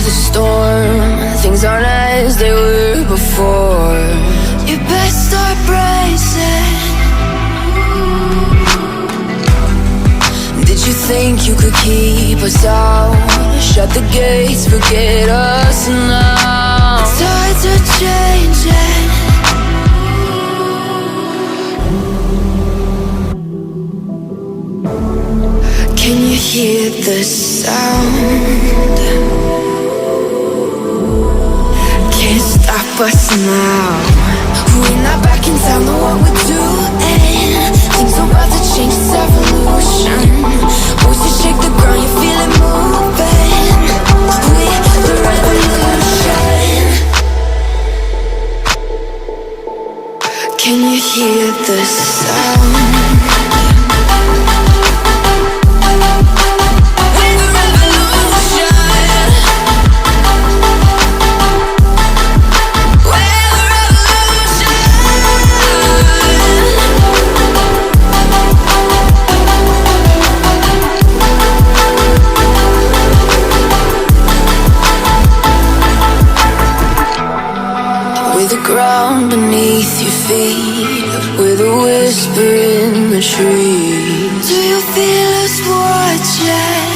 the storm. Things aren't as they were before. You best start bracing. Did you think you could keep us out? Shut the gates, forget us now. The tides are changing. Can you hear the sound? Can't stop us now. We're not back in town, know what we're doing. Things are about to change, it's evolution. Voices shake the ground, you feel it moving. We're the revolution. Can you hear the sound? Ground beneath your feet, with a whisper in the trees. Do you feel us watching?